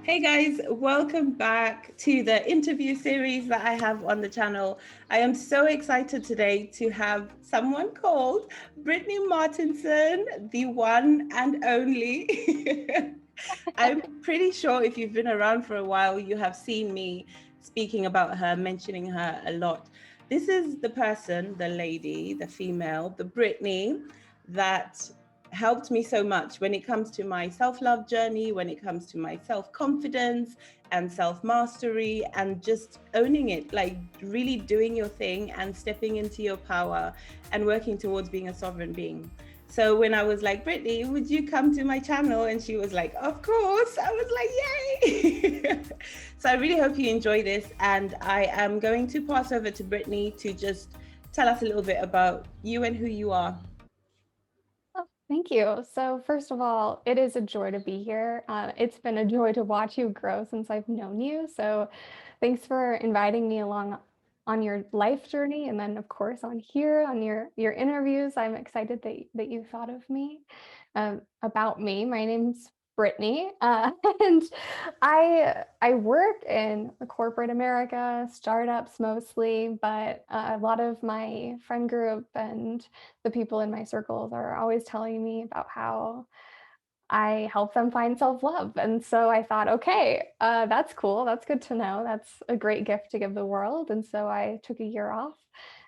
Hey guys, welcome back to the interview series that I have on the channel. I am so excited today to have someone called Brittany Martinson, the one and only. I'm pretty sure if you've been around for a while, you have seen me speaking about her, mentioning her a lot. This is the person, the lady, the female, the Brittany that helped me so much when it comes to my self-love journey, when it comes to my self-confidence and self-mastery and just owning it, like really doing your thing and stepping into your power and working towards being a sovereign being. So when I was like, Brittany, would you come to my channel? And she was like, of course. I was like, yay. So I really hope you enjoy this. And I am going to pass over to Brittany to just tell us a little bit about you and who you are. Oh, thank you. So first of all, it is a joy to be here. It's been a joy to watch you grow since I've known you. So thanks for inviting me along on your life journey. And then of course on here, on your interviews, I'm excited that you thought of me. About me, my name's Brittany, and I work in corporate America, startups mostly, but a lot of my friend group and the people in my circles are always telling me about how I help them find self-love. And so I thought, okay, that's cool. That's good to know. That's a great gift to give the world. And so I took a year off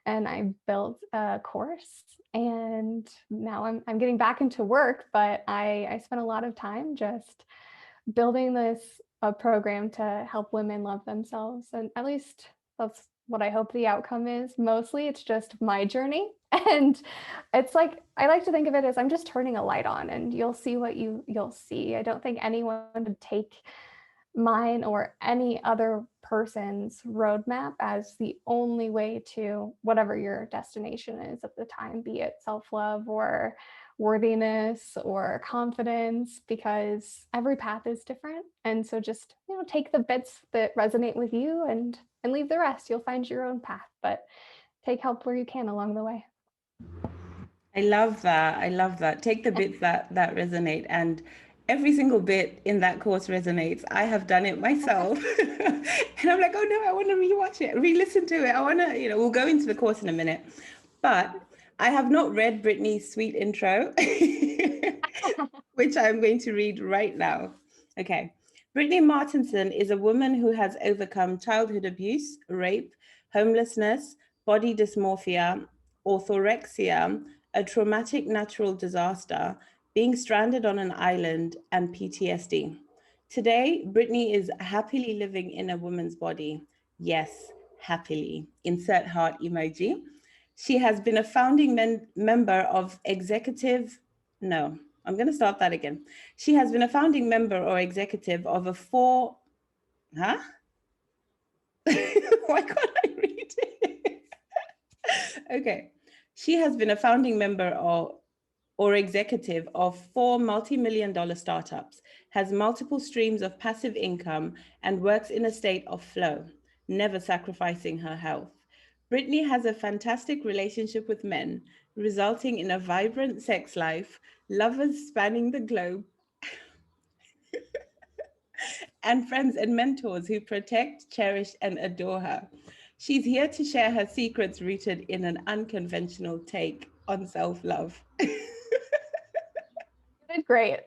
and I built a course. And now I'm getting back into work, but I spent a lot of time just building this a program to help women love themselves. And at least that's what I hope the outcome is. Mostly it's just my journey. And it's like I like to think of it as I'm just turning a light on and you'll see what you'll see. I don't think anyone would take mine or any other person's roadmap as the only way to whatever your destination is at the time, be it self-love or worthiness or confidence, because every path is different. And so just, take the bits that resonate with you and leave the rest. You'll find your own path, but take help where you can along the way. I love that. I love that. Take the bits that resonate, and every single bit in that course resonates. I have done it myself. And I'm like, oh no, I want to rewatch it, re-listen to it. I want to, we'll go into the course in a minute. But I have not read Brittany's sweet intro, which I'm going to read right now. Okay. Brittany Martinson is a woman who has overcome childhood abuse, rape, homelessness, body dysmorphia, orthorexia, a traumatic natural disaster, being stranded on an island, and PTSD. Today, Brittany is happily living in a woman's body. Yes, happily. Insert heart emoji. She has been a founding member of executive, no, I'm going to start that again. She has been a founding member or executive of a four, huh? Why can't I read it? Okay. She has been a founding member or executive of four multi-million dollar startups, has multiple streams of passive income, and works in a state of flow, never sacrificing her health. Brittany has a fantastic relationship with men, resulting in a vibrant sex life, lovers spanning the globe, and friends and mentors who protect, cherish, and adore her. She's here to share her secrets rooted in an unconventional take on self love. You did great.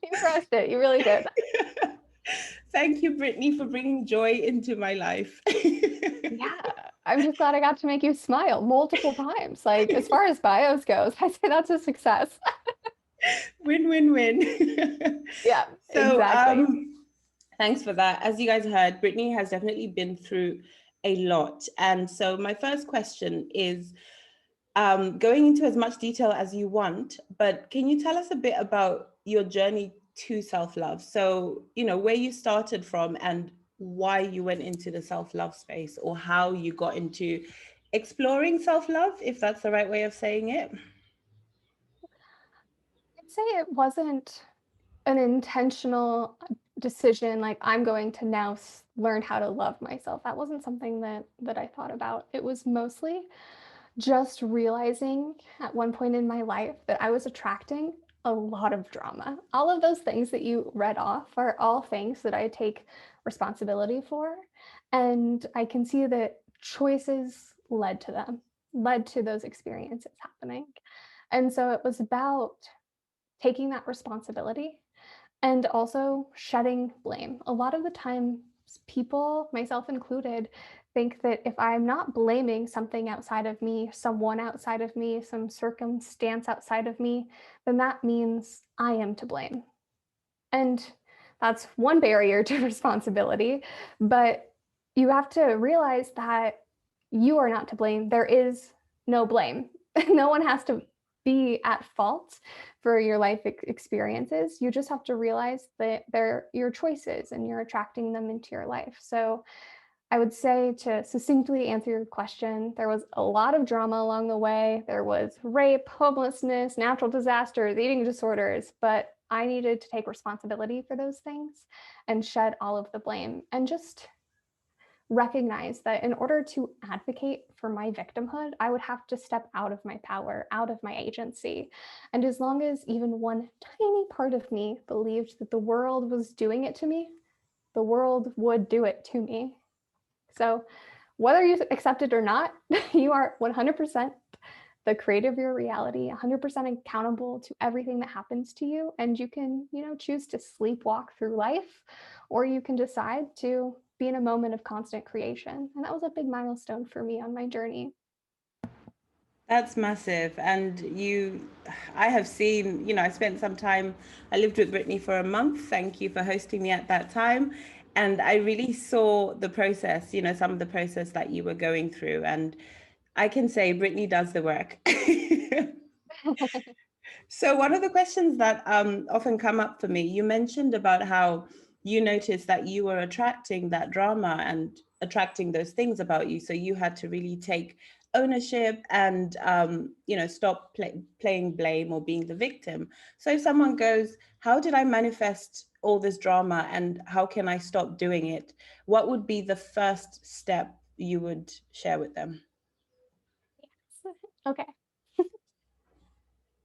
You crushed it. You really did. Thank you, Brittany, for bringing joy into my life. Yeah, I'm just glad I got to make you smile multiple times. Like, as far as bios goes, I say that's a success. Win, win, win. Yeah, so, exactly. thanks for that. As you guys heard, Brittany has definitely been through a lot. And so, my first question is going into as much detail as you want, but can you tell us a bit about your journey to self love? So, where you started from and why you went into the self love space, or how you got into exploring self love, if that's the right way of saying it. I'd say it wasn't an intentional decision, like I'm going to now learn how to love myself. That wasn't something that I thought about. It was mostly just realizing at one point in my life that I was attracting a lot of drama. All of those things that you read off are all things that I take responsibility for. And I can see that choices led to them, led to those experiences happening. And so it was about taking that responsibility and also shedding blame. A lot of the time, people, myself included, think that if I'm not blaming something outside of me, someone outside of me, some circumstance outside of me, then that means I am to blame. And that's one barrier to responsibility. But you have to realize that you are not to blame. There is no blame. No one has to be at fault for your life experiences. You just have to realize that they're your choices and you're attracting them into your life. So I would say, to succinctly answer your question, there was a lot of drama along the way. There was rape, homelessness, natural disasters, eating disorders, but I needed to take responsibility for those things and shed all of the blame and just recognize that in order to advocate for my victimhood, I would have to step out of my power, out of my agency. And as long as even one tiny part of me believed that the world was doing it to me, the world would do it to me. So whether you accept it or not, you are 100% the creator of your reality, 100% accountable to everything that happens to you. And you can, choose to sleepwalk through life, or you can decide to be in a moment of constant creation. And that was a big milestone for me on my journey. That's massive. And I have seen, I spent some time, I lived with Brittany for a month. Thank you for hosting me at that time. And I really saw the process, some of the process that you were going through. And I can say Brittany does the work. So one of the questions that often come up for me, you mentioned about how you noticed that you were attracting that drama and attracting those things about you. So you had to really take ownership and stop playing blame or being the victim. So if someone goes, how did I manifest all this drama and how can I stop doing it? What would be the first step you would share with them? Okay.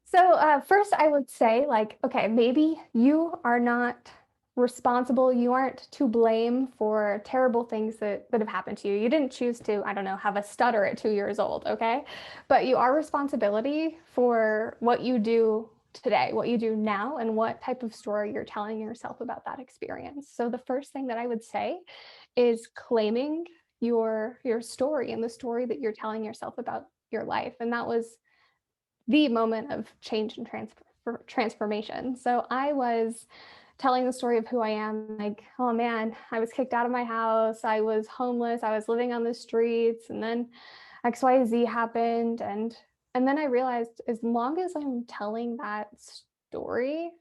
So first, I would say, okay, maybe you are not responsible. You aren't to blame for terrible things that have happened to you. You didn't choose to, I don't know, have a stutter at 2 years old, okay? But you are responsibility for what you do today, what you do now, and what type of story you're telling yourself about that experience. So the first thing that I would say is claiming your story and the story that you're telling yourself about your life. And that was the moment of change and transformation. So I was telling the story of who I am, like, oh man, I was kicked out of my house, I was homeless, I was living on the streets, and then XYZ happened. And then I realized, as long as I'm telling that story,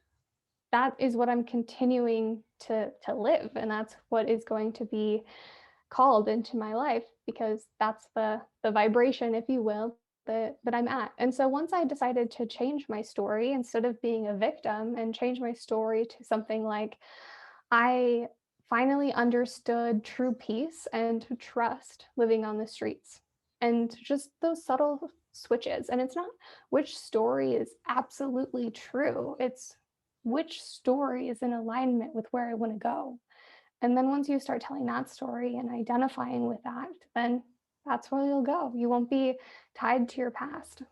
that is what I'm continuing to live. And that's what is going to be called into my life, because that's the vibration, if you will, that I'm at. And so once I decided to change my story, instead of being a victim, and change my story to something like, I finally understood true peace and trust living on the streets, and just those subtle switches. And it's not which story is absolutely true, it's which story is in alignment with where I want to go. And then once you start telling that story and identifying with that, then that's where you'll go. You won't be tied to your past.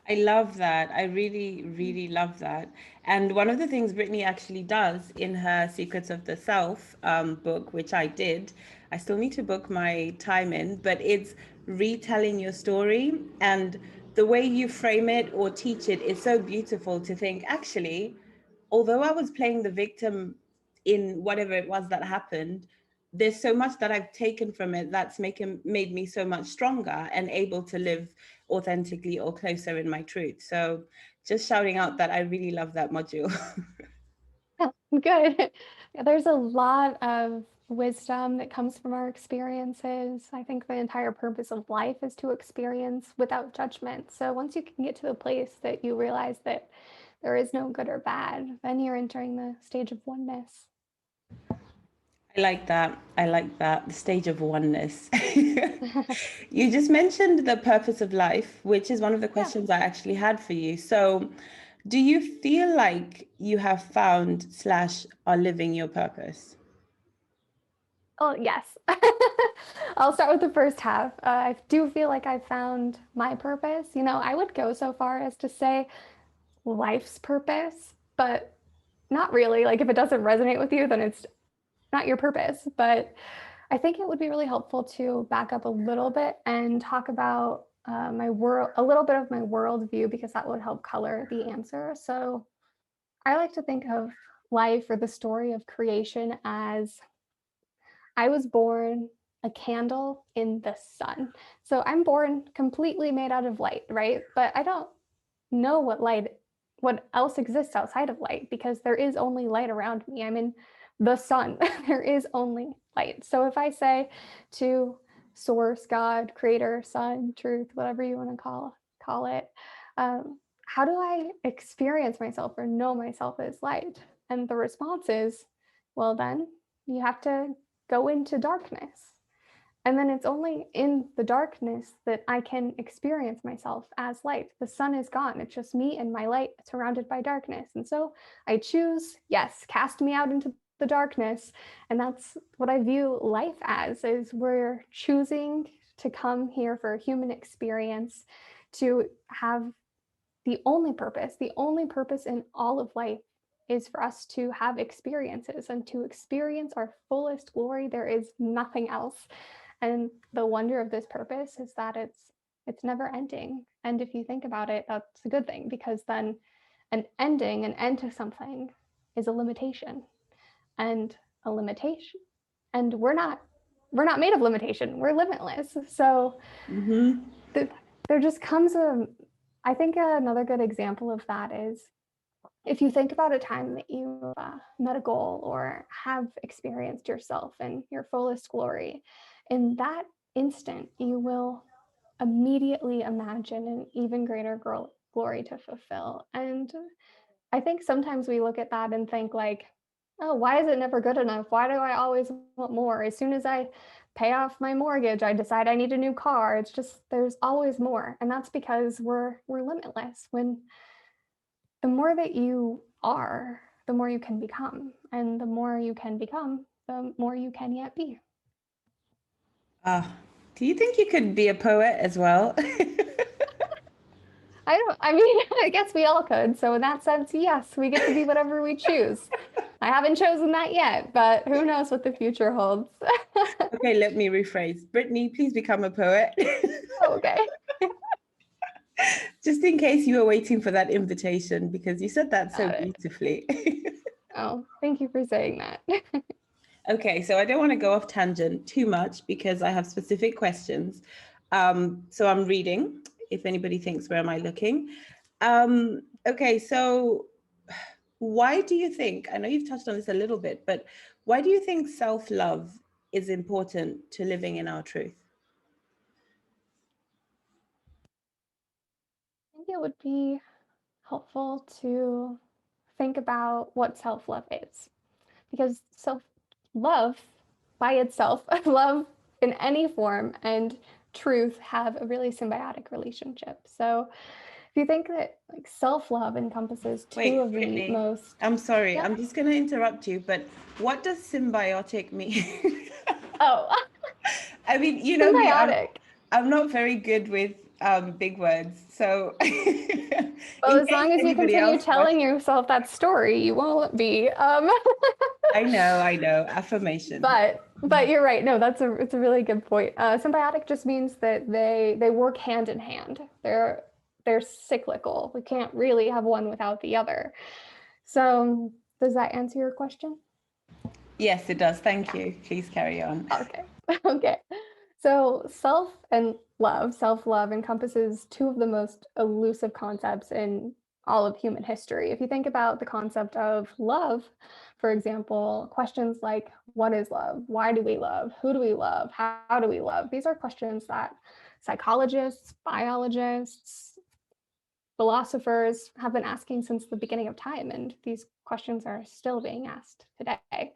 I love that. I really, really love that. And one of the things Brittany actually does in her Secrets of the Self book, which I did, I still need to book my time in, but it's retelling your story. And the way you frame it or teach it is so beautiful to think, actually, although I was playing the victim in whatever it was that happened, there's so much that I've taken from it that's made me so much stronger and able to live authentically or closer in my truth. So just shouting out that I really love that module. Good. Yeah, there's a lot of wisdom that comes from our experiences. I think the entire purpose of life is to experience without judgment. So once you can get to the place that you realize that there is no good or bad, then you're entering the stage of oneness. I like that. I like that. The stage of oneness. You just mentioned the purpose of life, which is one of the Yeah. questions I actually had for you. So, do you feel like you have found slash are living your purpose? Oh, yes. I'll start with the first half. I do feel like I found my purpose. You know, I would go so far as to say life's purpose, but not really. Like, if it doesn't resonate with you, then it's not your purpose. But I think it would be really helpful to back up a little bit and talk about my world, a little bit of my worldview, because that would help color the answer. So I like to think of life or the story of creation as I was born a candle in the sun. So I'm born completely made out of light, right? But I don't know what else exists outside of light, because there is only light around me. I'm in the sun. There is only light. So if I say to source, God, creator, sun, truth, whatever you want to call it, how do I experience myself or know myself as light? And the response is, well, then you have to go into darkness. And then it's only in the darkness that I can experience myself as light. The sun is gone. It's just me and my light surrounded by darkness. And so I choose, yes, cast me out into the darkness. And that's what I view life as, is we're choosing to come here for a human experience, to have the only purpose in all of life is for us to have experiences and to experience our fullest glory. There is nothing else. And the wonder of this purpose is that it's never ending. And if you think about it, that's a good thing, because then an ending, an end to something, is a limitation. And a limitation, and we're not made of limitation. We're limitless. So Mm-hmm. there just comes a, I think another good example of that is if you think about a time that you met a goal or have experienced yourself in your fullest glory, in that instant, you will immediately imagine an even greater glory to fulfill. And I think sometimes we look at that and think like, oh, why is it never good enough? Why do I always want more? As soon as I pay off my mortgage, I decide I need a new car. It's just there's always more. And that's because we're limitless. When the more that you are, the more you can become. And the more you can become, the more you can yet be. Ah, do you think you could be a poet as well? I mean, I guess we all could. So in that sense, yes, we get to be whatever we choose. I haven't chosen that yet, but who knows what the future holds. Okay, let me rephrase. Brittany, please become a poet. Okay. Just in case you were waiting for that invitation, because you said that so Got it. beautifully. Oh, thank you for saying that. Okay, so I don't want to go off tangent too much because I have specific questions. So I'm reading, if anybody thinks, where am I looking? Okay, so why do you think, I know you've touched on this a little bit, but why do you think self-love is important to living in our truth? I think it would be helpful to think about what self love is, because self love by itself, love in any form, and truth have a really symbiotic relationship. So if you think that like self love encompasses two Wait, of the Brittany, most, I'm sorry, yeah, I'm just going to interrupt you, but what does symbiotic mean? oh, I mean, you know me, symbiotic. I'm not very good with big words. So Well, in as case long as you anybody continue else watched, telling yourself that story, you won't be. I know, affirmation. But you're right. No, it's a really good point. Symbiotic just means that they work hand in hand. They're cyclical. We can't really have one without the other. So does that answer your question? Yes, it does. Thank Yeah. you. Please carry on. Okay. Okay. So self love encompasses two of the most elusive concepts in all of human history. If you think about the concept of love, for example, questions like what is love? Why do we love? Who do we love? How do we love? These are questions that psychologists, biologists, philosophers have been asking since the beginning of time, and these questions are still being asked today.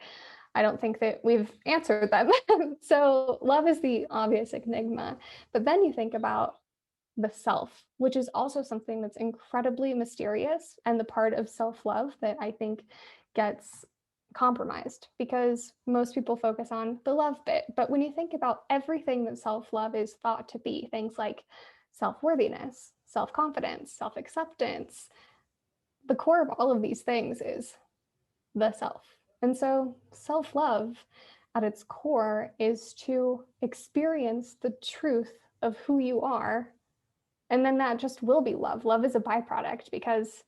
I don't think that we've answered them. So love is the obvious enigma. But then you think about the self, which is also something that's incredibly mysterious and the part of self-love that I think gets compromised because most people focus on the love bit. But when you think about everything that self-love is thought to be, things like self-worthiness, self-confidence, self-acceptance, the core of all of these things is the self. And so self-love at its core is to experience the truth of who you are. And then that just will be love. Love is a byproduct because,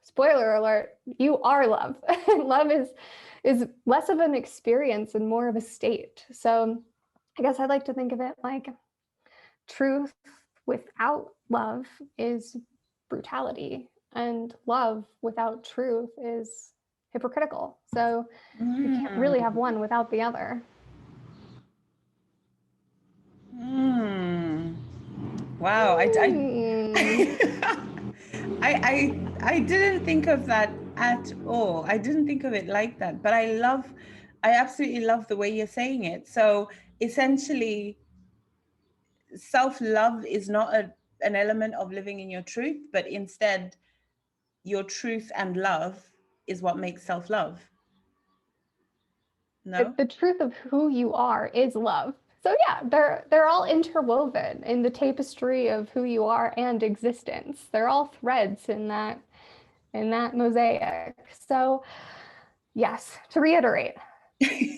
spoiler alert, you are love. Love is less of an experience and more of a state. So I guess I like to think of it like truth without love is brutality, and love without truth is hypocritical. So you can't really have one without the other. Wow, Mm. I didn't think of that at all. I didn't think of it like that, but I absolutely love the way you're saying it. So essentially, self-love is not an element of living in your truth, but instead your truth and love is what makes self-love. No? The truth of who you are is love. So yeah, they're all interwoven in the tapestry of who you are and existence. They're all threads in that mosaic. So yes, to reiterate,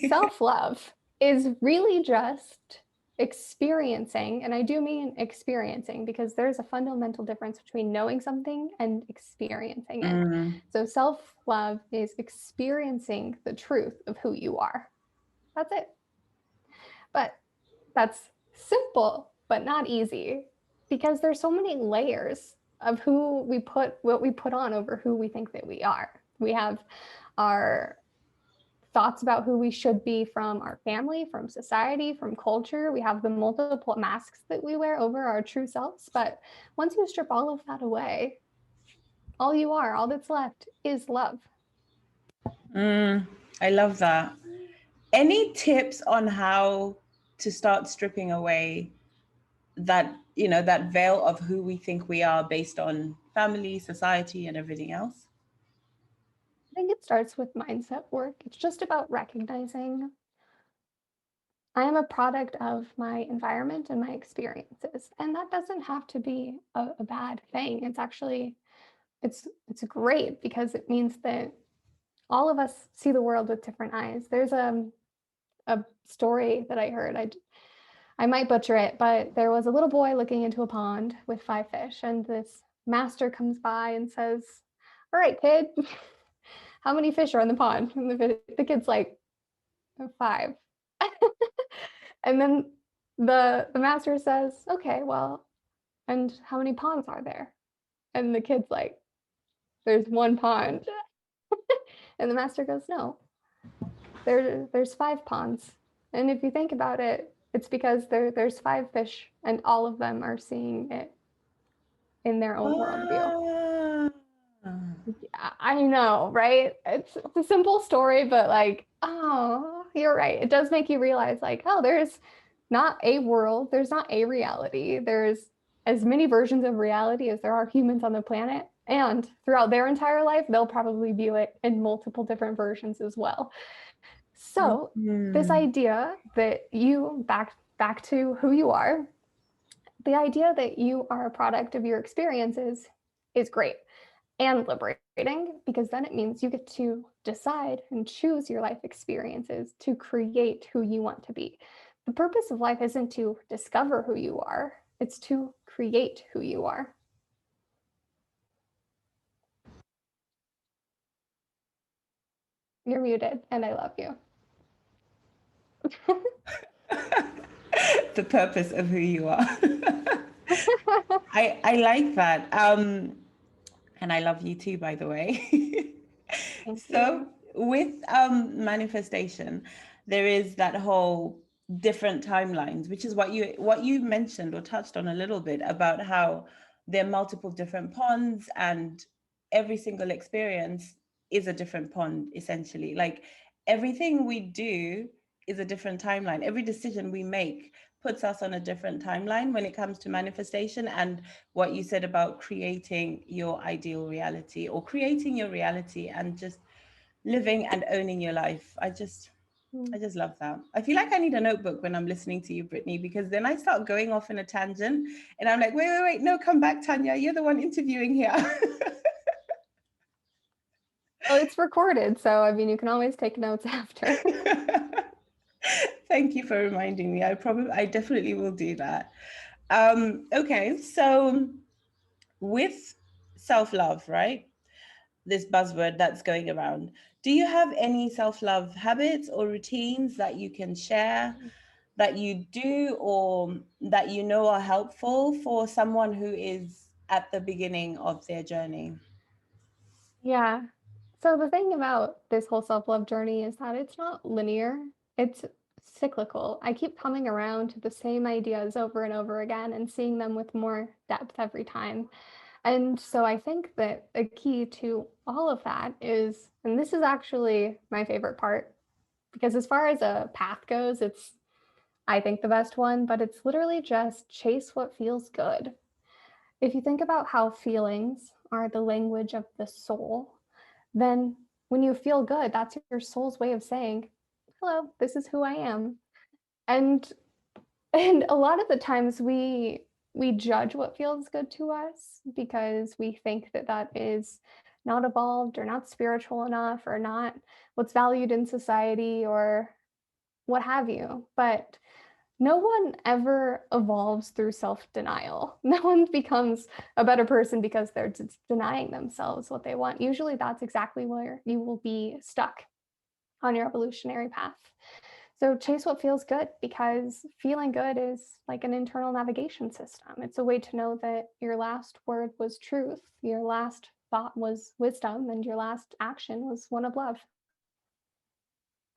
self-love is really just experiencing, and I do mean experiencing because there's a fundamental difference between knowing something and experiencing it. So self-love is experiencing the truth of who you are. That's it. But that's simple, but not easy because there's so many layers of what we put on over who we think that we are. We have our thoughts about who we should be from our family, from society, from culture. We have the multiple masks that we wear over our true selves. But once you strip all of that away, all you are, all that's left is love. I love that. Any tips on how to start stripping away that, that veil of who we think we are based on family, society, and everything else? I think it starts with mindset work. It's just about recognizing I am a product of my environment and my experiences. And that doesn't have to be a bad thing. It's actually, it's great because it means that all of us see the world with different eyes. There's a story that I heard. I might butcher it, but there was a little boy looking into a pond with 5 fish, and this master comes by and says, "All right, kid, how many fish are in the pond?" And the kid's like, "5." And then the master says, "Okay, well, and how many ponds are there?" And the kid's like, "There's 1 pond." And the master goes, "No, there's 5 ponds." And if you think about it, it's because there's 5 fish and all of them are seeing it in their own worldview. Yeah, I know, right? It's a simple story, but like, oh, you're right. It does make you realize like, oh, there's not a world, there's not a reality. There's as many versions of reality as there are humans on the planet. And throughout their entire life, they'll probably view it in multiple different versions as well. So this idea that you back to who you are, the idea that you are a product of your experiences is great and liberating because then it means you get to decide and choose your life experiences to create who you want to be. The purpose of life isn't to discover who you are, it's to create who you are. You're muted, and I love you. The purpose of who you are. I like that. And I love you too, by the way. So with manifestation, there is that whole different timelines, which is what you mentioned or touched on a little bit about how there are multiple different ponds and every single experience is a different pond, essentially. Like everything we do is a different timeline. Every decision we make puts us on a different timeline when it comes to manifestation. And what you said about creating your ideal reality, or creating your reality and just living and owning your life. Mm. I just love that. I feel like I need a notebook when I'm listening to you, Brittany, because then I start going off in a tangent and I'm like, wait, no, come back, Tanya. You're the one interviewing here. Well, it's recorded, so I mean, you can always take notes after. Thank you for reminding me. I definitely will do that. Okay, so with self-love, right? This buzzword that's going around. Do you have any self-love habits or routines that you can share that you do, or that you know are helpful for someone who is at the beginning of their journey? Yeah. So the thing about this whole self-love journey is that it's not linear. It's cyclical. I keep coming around to the same ideas over and over again and seeing them with more depth every time. And so I think that a key to all of that is, and this is actually my favorite part, because as far as a path goes, it's, I think, the best one, but it's literally just chase what feels good. If you think about how feelings are the language of the soul, then when you feel good, that's your soul's way of saying, hello, this is who I am. And and a lot of the times we judge what feels good to us because we think that that is not evolved or not spiritual enough or not what's valued in society or what have you. But no one ever evolves through self-denial. No one becomes a better person because they're denying themselves what they want. Usually that's exactly where you will be stuck on your evolutionary path. So chase what feels good, because feeling good is like an internal navigation system. It's a way to know that your last word was truth, your last thought was wisdom, and your last action was one of love.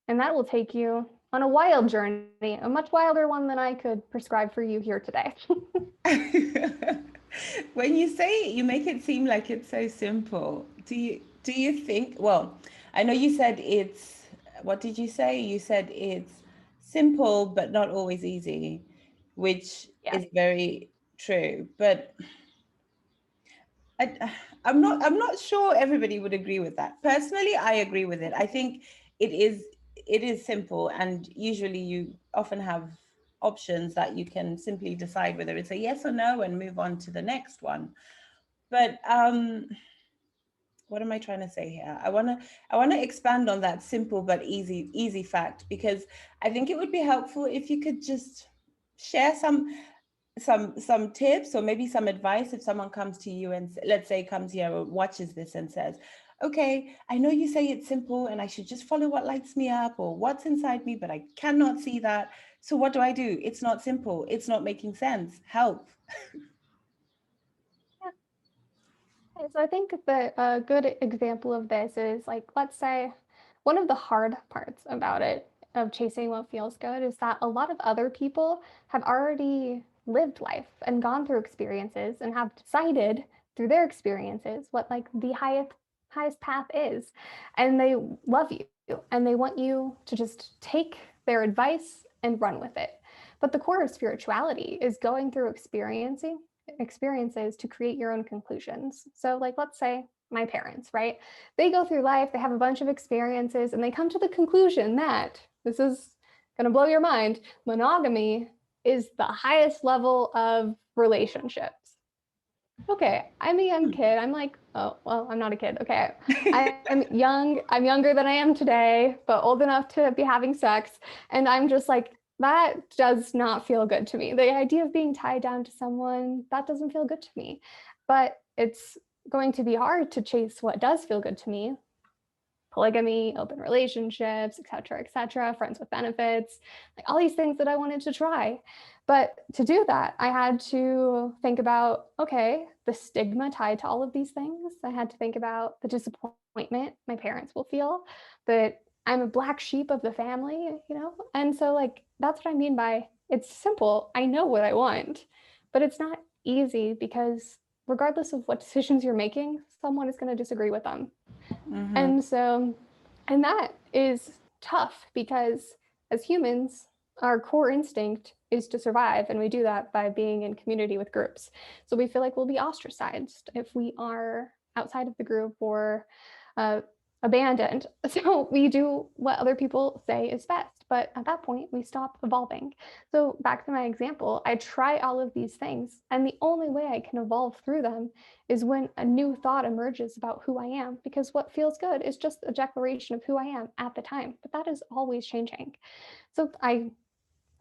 And that will take you on a wild journey, a much wilder one than I could prescribe for you here today. When you say it, you make it seem like it's so simple. Do you think, well, I know you said it's, what did you say? You said it's simple but not always easy, which Yes. is very true. But I, I'm not sure everybody would agree with that. Personally, I agree with it. I think it is simple, and usually you often have options that you can simply decide whether it's a yes or no and move on to the next one. But what am I trying to say here? I want to expand on that simple but easy fact, because I think it would be helpful if you could just share some tips, or maybe some advice, if someone comes to you and let's say comes here or watches this and says, okay, I know you say it's simple and I should just follow what lights me up or what's inside me, but I cannot see that, so what do? It's not simple, it's not making sense, help. Okay, so I think that a good example of this is, like, let's say one of the hard parts about it, of chasing what feels good, is that a lot of other people have already lived life and gone through experiences and have decided through their experiences what like the highest path is. And they love you and they want you to just take their advice and run with it. But the core of spirituality is going through experiences to create your own conclusions. So, like, let's say my parents, right? They go through life, they have a bunch of experiences, and they come to the conclusion that this is going to blow your mind, monogamy is the highest level of relationships. Okay, I'm a young kid. I'm like, oh, well, I'm not a kid. Okay, I'm young. I'm younger than I am today, but old enough to be having sex. And I'm just like, that does not feel good to me. The idea of being tied down to someone, that doesn't feel good to me. But it's going to be hard to chase what does feel good to me: polygamy, open relationships, et cetera, friends with benefits, like all these things that I wanted to try. But to do that, I had to think about, okay, the stigma tied to all of these things. I had to think about the disappointment my parents will feel, that I'm a black sheep of the family, you know? And so, like, that's what I mean by it's simple. I know what I want, but it's not easy because regardless of what decisions you're making, someone is going to disagree with them. Hmm. And so, and that is tough because as humans, our core instinct is to survive, and we do that by being in community with groups. So we feel like we'll be ostracized if we are outside of the group or uh, abandoned. So we do what other people say is best. But at that point, we stop evolving. So back to my example, I try all of these things, and the only way I can evolve through them is when a new thought emerges about who I am, because what feels good is just a declaration of who I am at the time, but that is always changing. So I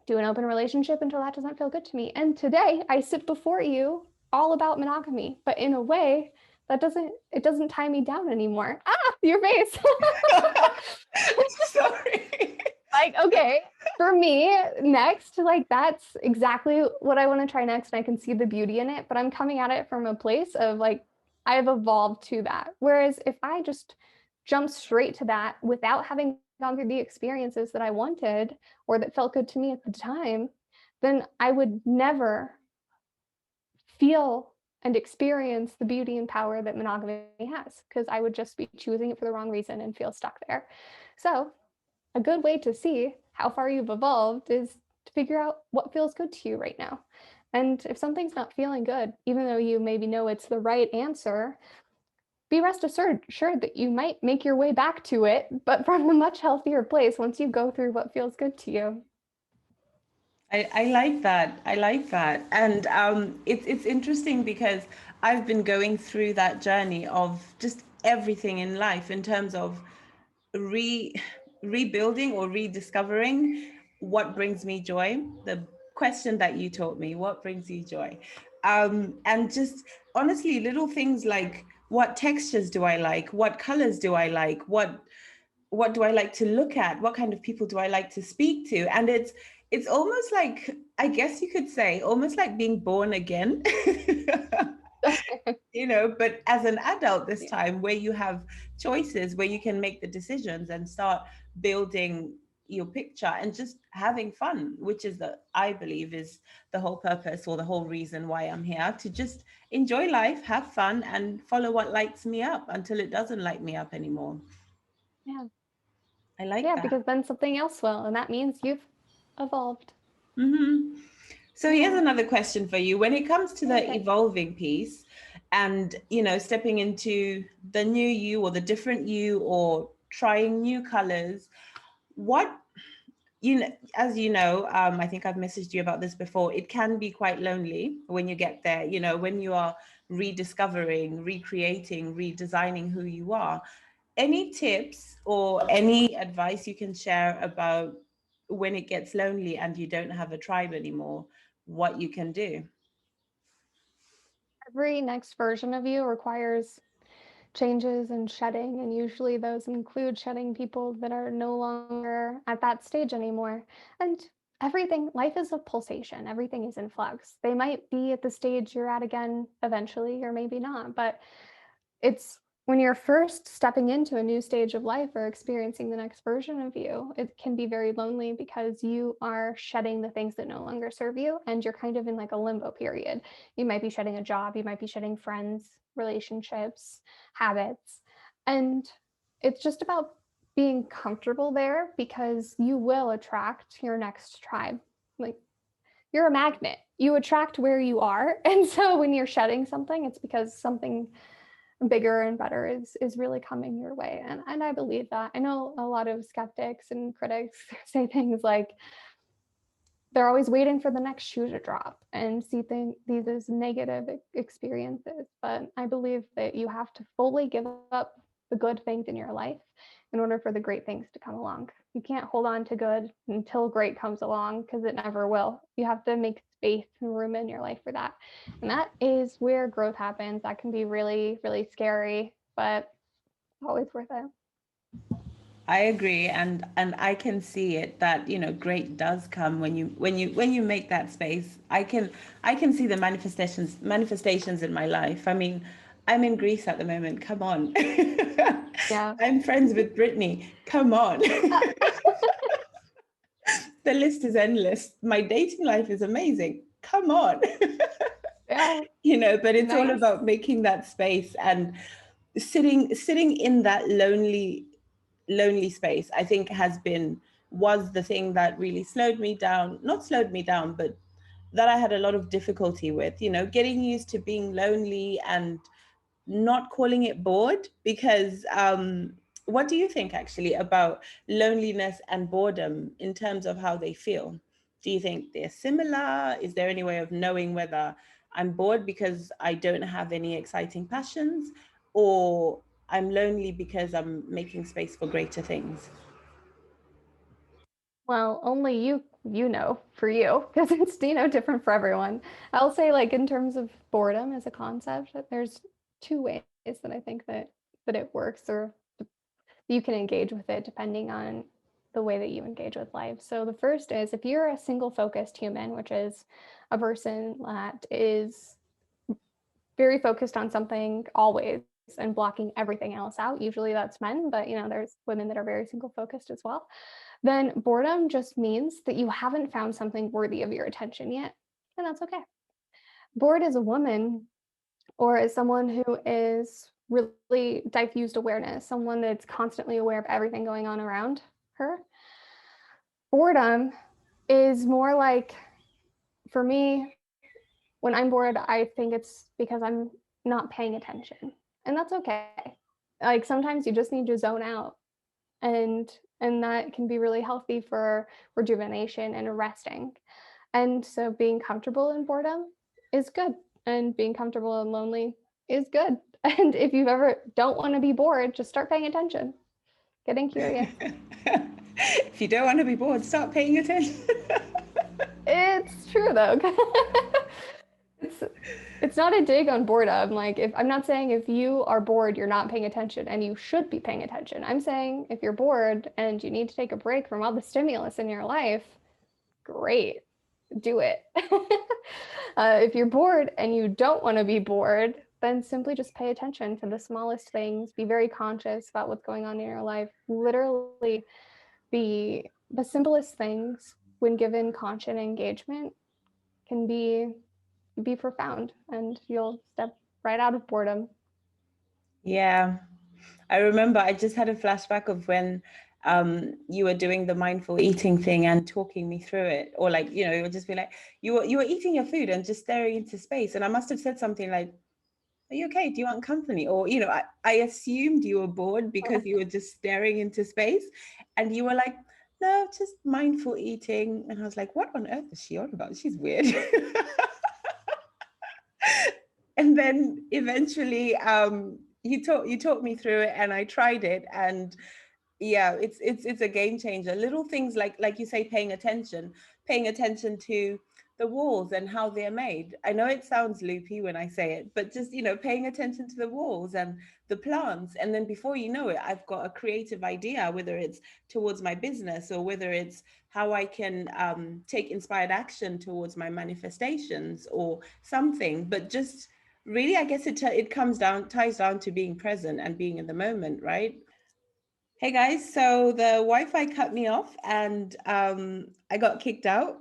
do an open relationship until that doesn't feel good to me. And today I sit before you all about monogamy, but in a way that doesn't tie me down anymore. Ah, your face. Sorry. Like, okay, for me, next, like that's exactly what I want to try next. And I can see the beauty in it, but I'm coming at it from a place of like, I've evolved to that. Whereas if I just jump straight to that without having gone through the experiences that I wanted or that felt good to me at the time, then I would never feel and experience the beauty and power that monogamy has, because I would just be choosing it for the wrong reason and feel stuck there. So a good way to see how far you've evolved is to figure out what feels good to you right now. And if something's not feeling good, even though you maybe know it's the right answer, be rest assured that you might make your way back to it, but from a much healthier place once you go through what feels good to you. I like that. I like that. And it's interesting because I've been going through that journey of just everything in life in terms of re rebuilding or rediscovering what brings me joy. The question that you taught me, what brings you joy? And just honestly, little things like what textures do I like? What colors do I like? What do I like to look at? What kind of people do I like to speak to? And it's almost like, I guess you could say, almost like being born again. You know, but as an adult this Yeah. time, where you have choices, where you can make the decisions and start building your picture and just having fun, which is the, I believe, is the whole purpose or the whole reason why I'm here, to just enjoy life, have fun, and follow what lights me up until it doesn't light me up anymore. Yeah. I like Yeah, that. because then something else will, and that means you've evolved. Hmm. So here's Yeah. another question for you. When it comes to the Okay. evolving piece and, you know, stepping into the new you or the different you or trying new colors, what, you know, as you know, I think I've messaged you about this before, it can be quite lonely when you get there, you know, when you are rediscovering, recreating, redesigning who you are. Any tips or any advice you can share about when it gets lonely and you don't have a tribe anymore, what you can do? Every next version of you requires changes and shedding, and usually those include shedding people that are no longer at that stage anymore. And everything, life is a pulsation, everything is in flux. They might be at the stage you're at again eventually, or maybe not, but it's when you're first stepping into a new stage of life or experiencing the next version of you, it can be very lonely because you are shedding the things that no longer serve you, and you're kind of in like a limbo period. You might be shedding a job, you might be shedding friends, relationships, habits. And it's just about being comfortable there, because you will attract your next tribe. Like, you're a magnet. You attract where you are. And so when you're shedding something, it's because something bigger and better is really coming your way. And I believe that. I know a lot of skeptics and critics say things like they're always waiting for the next shoe to drop and see these as negative experiences. But I believe that you have to fully give up the good things in your life in order for the great things to come along. You can't hold on to good until great comes along, because it never will. You have to make space and room in your life for that. And that is where growth happens. That can be really, really scary, but always worth it. I agree, and I can see it that, you know, great does come when you make that space. I can see the manifestations in my life. I mean, I'm in Greece at the moment. Come on. Yeah. I'm friends with Brittany. Come on. The list is endless. My dating life is amazing. Come on. Yeah. You know, but it's all Nice. about making that space and sitting in that lonely space, I think was the thing that really slowed me down, not slowed me down, but that I had a lot of difficulty with, getting used to being lonely and not calling it bored. Because what do you think actually about loneliness and boredom in terms of how they feel? Do you think they're similar? Is there any way of knowing whether I'm bored because I don't have any exciting passions, or I'm lonely because I'm making space for greater things? Well, only you know for you because it's different for everyone. I'll say like in terms of boredom as a concept, that there's two ways that I think that it works, or you can engage with it depending on the way that you engage with life. So the first is if you're a single focused human, which is a person that is very focused on something always and blocking everything else out. Usually that's men, but there's women that are very single focused as well. Then boredom just means that you haven't found something worthy of your attention yet, and that's okay. Bored as a woman or as someone who is really diffused awareness, someone that's constantly aware of everything going on around her. Boredom is more like, for me, when I'm bored, I think it's because I'm not paying attention. And that's okay. Like sometimes you just need to zone out, and that can be really healthy for rejuvenation and resting. And so being comfortable in boredom is good, and being comfortable and lonely is good. And if you ever don't want to be bored, just start paying attention, getting curious. If you don't want to be bored, start paying attention. It's true though. it's it's not a dig on boredom. Like, if I'm not saying if you are bored, you're not paying attention, and you should be paying attention. I'm saying if you're bored and you need to take a break from all the stimulus in your life, great, do it. If you're bored and you don't want to be bored, then simply just pay attention to the smallest things. Be very conscious about what's going on in your life. Literally, the simplest things, when given conscious engagement, can be profound, and you'll step right out of boredom. Yeah, I remember I just had a flashback of when you were doing the mindful eating thing and talking me through it, or like, it would just be like you were eating your food and just staring into space, and I must have said something like, "Are you okay? Do you want company?" Or I assumed you were bored because you were just staring into space, and you were like, "No, just mindful eating," and I was like, "What on earth is she on about? She's weird." And then eventually you talked me through it, and I tried it, and yeah, it's a game changer. Little things like you say, paying attention to the walls and how they're made. I know it sounds loopy when I say it, but just paying attention to the walls and the plants, and then before you know it, I've got a creative idea, whether it's towards my business or whether it's how I can take inspired action towards my manifestations or something. But just really, I guess it ties down to being present and being in the moment, right? Hey guys, so the Wi-Fi cut me off, and I got kicked out.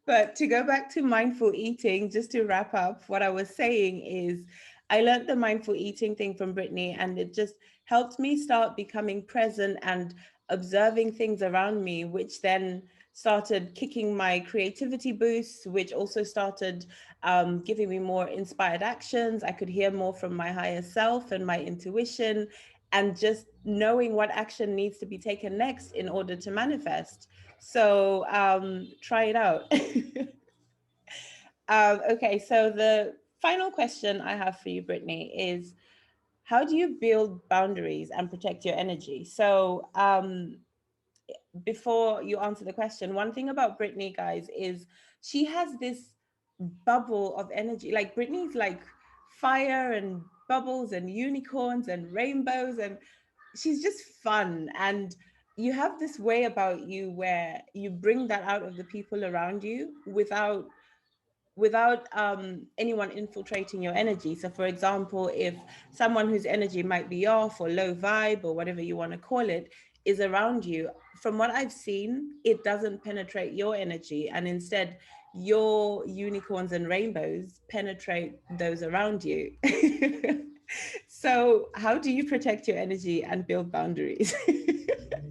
But to go back to mindful eating, just to wrap up, what I was saying is I learned the mindful eating thing from Brittany, and it just helped me start becoming present and observing things around me, which then started kicking my creativity boosts, which also started giving me more inspired actions. I could hear more from my higher self and my intuition, and just knowing what action needs to be taken next in order to manifest. So try it out. Okay, so the final question I have for you, Brittany, is how do you build boundaries and protect your energy? So before you answer the question, one thing about Brittany, guys, is she has this bubble of energy. Like Brittany's like fire and bubbles and unicorns and rainbows, and she's just fun. And you have this way about you where you bring that out of the people around you without anyone infiltrating your energy. So for example, if someone whose energy might be off or low vibe or whatever you want to call it is around you, from what I've seen, it doesn't penetrate your energy, and instead your unicorns and rainbows penetrate those around you. So how do you protect your energy and build boundaries?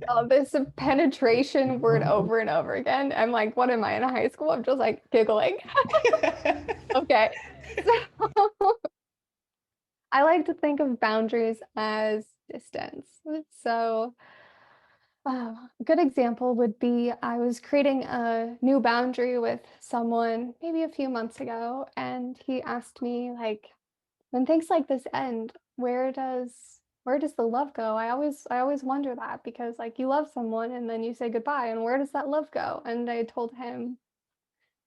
Oh, this penetration word over and over again. I'm like, what am I in high school? I'm just like giggling. Okay. So I like to think of boundaries as distance. So a good example would be I was creating a new boundary with someone maybe a few months ago, and he asked me like, when things like this end, where does the love go? I always wonder that because like you love someone and then you say goodbye, and where does that love go? And I told him,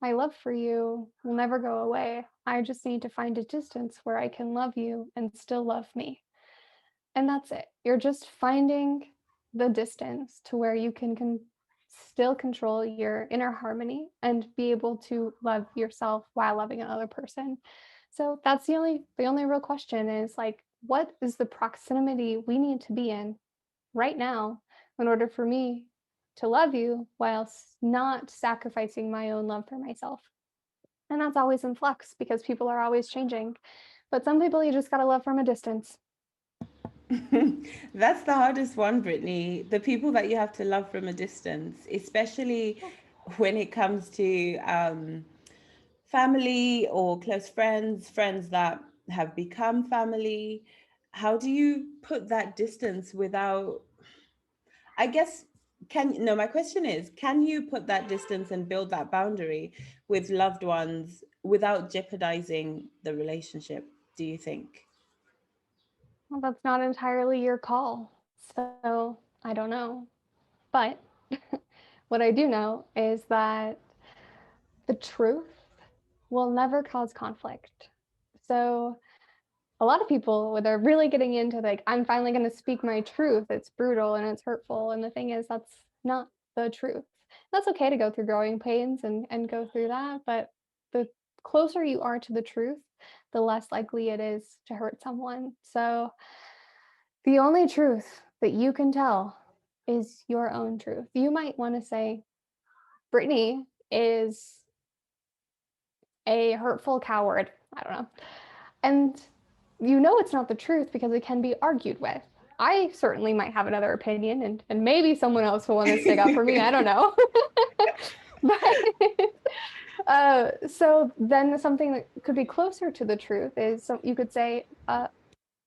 my love for you will never go away. I just need to find a distance where I can love you and still love me. And that's it. You're just finding the distance to where you can still control your inner harmony and be able to love yourself while loving another person. So that's the only real question is like, what is the proximity we need to be in right now in order for me to love you whilst not sacrificing my own love for myself? And that's always in flux because people are always changing. But some people you just gotta love from a distance. That's the hardest one, Brittany. The people that you have to love from a distance, especially when it comes to family or close friends, friends that have become family. How do you put that distance without, I guess, no, my question is, can you put that distance and build that boundary with loved ones without jeopardizing the relationship, do you think? Well, that's not entirely your call. So I don't know. But what I do know is that the truth will never cause conflict. So a lot of people, when they're really getting into like, I'm finally going to speak my truth, it's brutal and it's hurtful. And the thing is, that's not the truth. That's okay to go through growing pains and go through that. But the closer you are to the truth, the less likely it is to hurt someone. So the only truth that you can tell is your own truth. You might want to say, Brittany is a hurtful coward. I don't know. And you know it's not the truth because it can be argued with. I certainly might have another opinion, and maybe someone else will want to stick up for me. I don't know. But so then something that could be closer to the truth is you could say,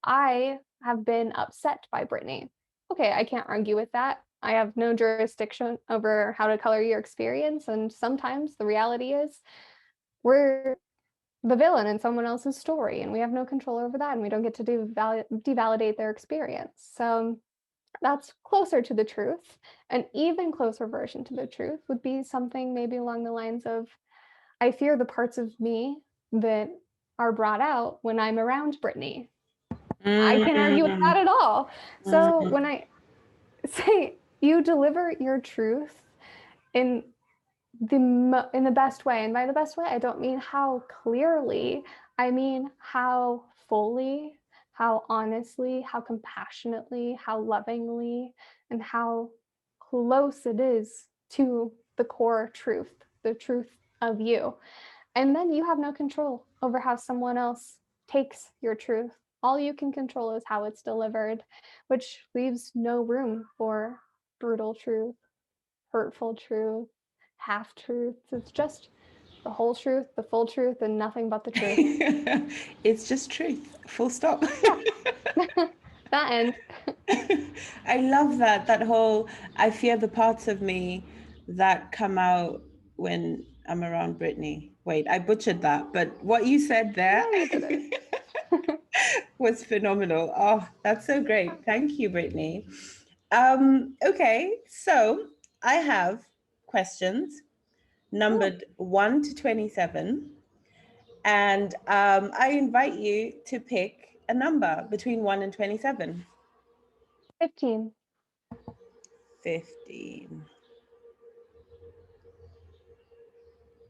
I have been upset by Brittany. Okay, I can't argue with that. I have no jurisdiction over how to color your experience. And sometimes the reality is we're the villain in someone else's story and we have no control over that and we don't get to devalidate their experience. So that's closer to the truth. An even closer version to the truth would be something maybe along the lines of, I fear the parts of me that are brought out when I'm around Brittany. I can't argue with that Mm, at all. So mm. when I say you deliver your truth in in the best way, and by the best way, I don't mean how clearly, I mean how fully, how honestly, how compassionately, how lovingly, and how close it is to the core truth, the truth of you. And then you have no control over how someone else takes your truth. All you can control is how it's delivered, which leaves no room for brutal truth, hurtful truth, half truths. It's just the whole truth, the full truth, and nothing but the truth. It's just truth, full stop. Yeah, that end. I love that, that whole, I fear the parts of me that come out when I'm around Brittany. Wait, I butchered that, but what you said there No, you did it. was phenomenal. Oh, that's so great. Thank you, Brittany. Okay, so I have questions Oh, numbered 1 to 27, and I invite you to pick a number between 1 and 27. 15. 15.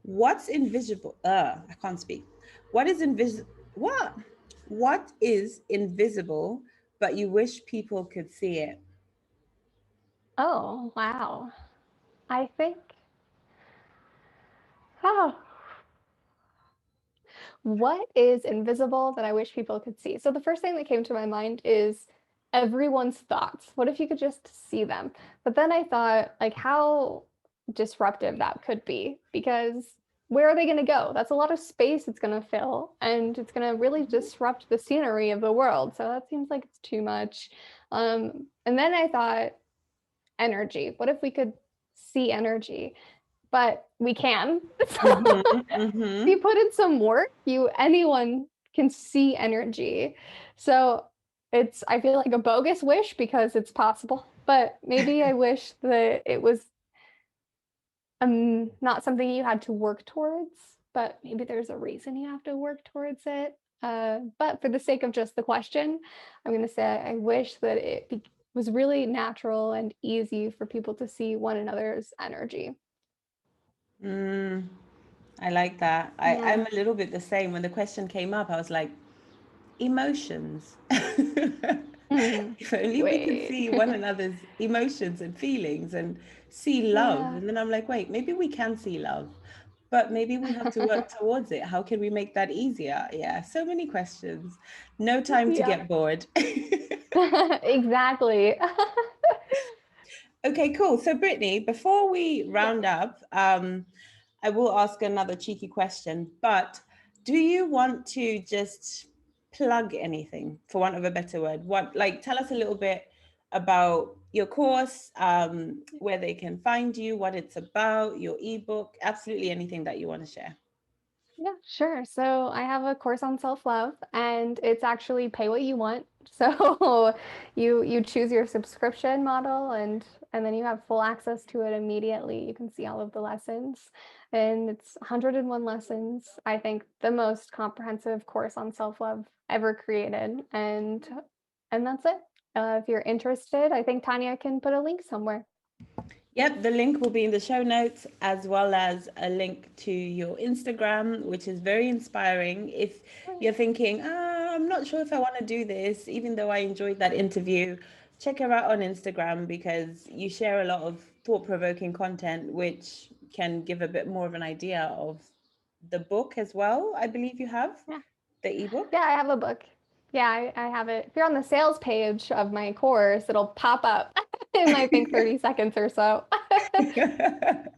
What's invisible? I can't speak. What is invisible? What? What is invisible, but you wish people could see it? Oh, wow. I think, oh, what is invisible that I wish people could see? So the first thing that came to my mind is everyone's thoughts. What if you could just see them? But then I thought, like, how disruptive that could be, because where are they going to go? That's a lot of space it's going to fill, and it's going to really disrupt the scenery of the world. So that seems like it's too much. And then I thought, energy. What if we could see energy? But we can. Mm-hmm, If you mm-hmm. put in some work, anyone can see energy. So it's, I feel like a bogus wish because it's possible, but maybe I wish that it was not something you had to work towards, but maybe there's a reason you have to work towards it. But for the sake of just the question, I'm going to say I wish that was really natural and easy for people to see one another's energy. Mm, I like that. Yeah. I'm a little bit the same. When the question came up, I was like, emotions. Mhm. If only we could Wait. see one another's emotions and feelings and see love. Yeah. And then I'm like, wait, maybe we can see love, but maybe we have to work towards it. How can we make that easier? Yeah, so many questions. No time to Yeah. get bored. Exactly. Okay, cool. So, Brittany, before we Yeah. round up, I will ask another cheeky question, but do you want to just plug anything, for want of a better word? What, like, tell us a little bit about your course, where they can find you, what it's about, your ebook, absolutely anything that you want to share. Yeah, sure. So I have a course on self-love, and it's actually pay what you want. So you choose your subscription model, and then you have full access to it immediately. You can see all of the lessons. And it's 101 lessons. I think the most comprehensive course on self-love ever created. And that's it. If you're interested, I think Tanya can put a link somewhere. Yep, the link will be in the show notes, as well as a link to your Instagram, which is very inspiring. If you're thinking, I'm not sure if I want to do this, even though I enjoyed that interview, check her out on Instagram because you share a lot of thought-provoking content, which can give a bit more of an idea of the book as well. I believe you have Yeah. the ebook. Yeah, I have a book. Yeah, I have it. If you're on the sales page of my course, it'll pop up in I think 30 seconds or so. But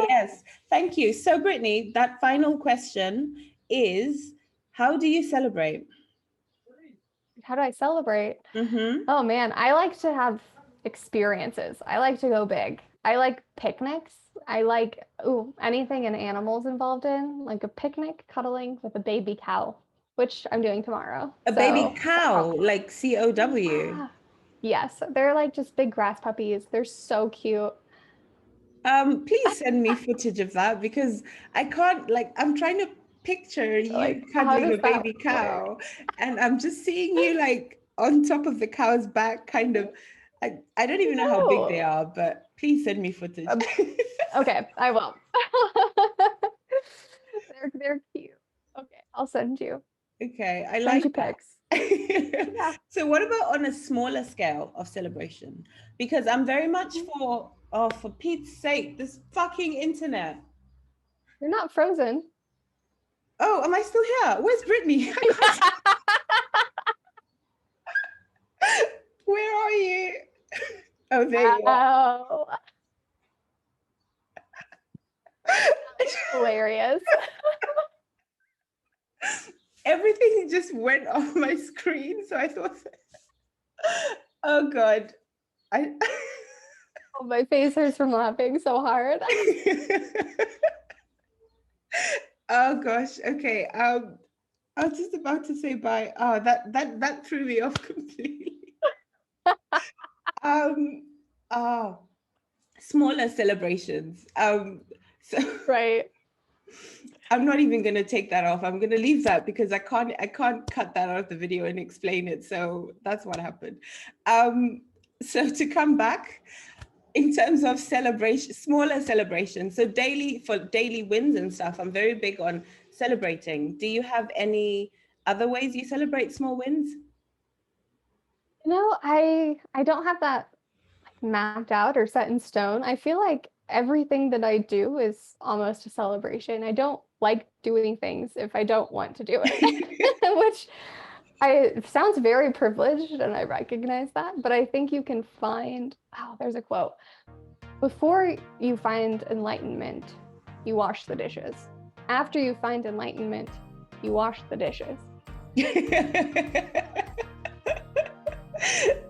yes, thank you. So, Brittany, that final question is, how do you celebrate? How do I celebrate? Mm-hmm. Oh man, I like to have experiences. I like to go big. I like picnics. I like anything an animal's involved in, like a picnic cuddling with a baby cow, which I'm doing tomorrow. A baby So that'll cow, like COW. yeah. Yes, they're like just big grass puppies. They're so cute. Please send me footage of that because I can't, like, I'm trying to picture you Like, how cuddling a does that baby work? cow, and I'm just seeing you like on top of the cow's back, kind of. I don't even know how big they No. are, but please send me footage. Okay, I will. They're cute. Okay, I'll send you. Okay, I Send like you that. pics. Yeah. So what about on a smaller scale of celebration? Because I'm very much for, oh, for Pete's sake, this fucking internet. You're not frozen. Oh, am I still here? Where's Brittany? I can't. Where are you? Oh, there you are. Wow. Hilarious. Everything just went off my screen, so I thought, oh God, I. Oh, my face hurts from laughing so hard. Oh gosh. Okay. I was just about to say bye. Oh, that threw me off completely. Um. Oh, smaller celebrations. So Right. I'm not even gonna take that off. I'm gonna leave that because I can't cut that out of the video and explain it. So that's what happened. So to come back in terms of celebration, smaller celebrations. So for daily wins and stuff, I'm very big on celebrating. Do you have any other ways you celebrate small wins? I don't have that mapped out or set in stone. I feel like everything that I do is almost a celebration. I don't like doing things if I don't want to do it, which it sounds very privileged, and I recognize that, but I think you can find, oh, there's a quote. Before you find enlightenment, you wash the dishes. After you find enlightenment, you wash the dishes.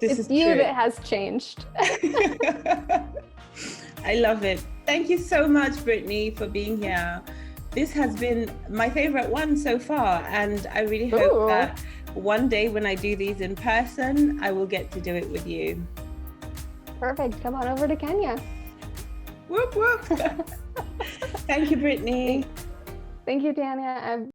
It's you true. that has changed. I love it. Thank you so much, Brittany, for being here. This has been my favorite one so far, and I really hope that one day when I do these in person, I will get to do it with you. Perfect. Come on over to Kenya. Whoop, whoop. Thank you, Brittany. Thank you, Tanya.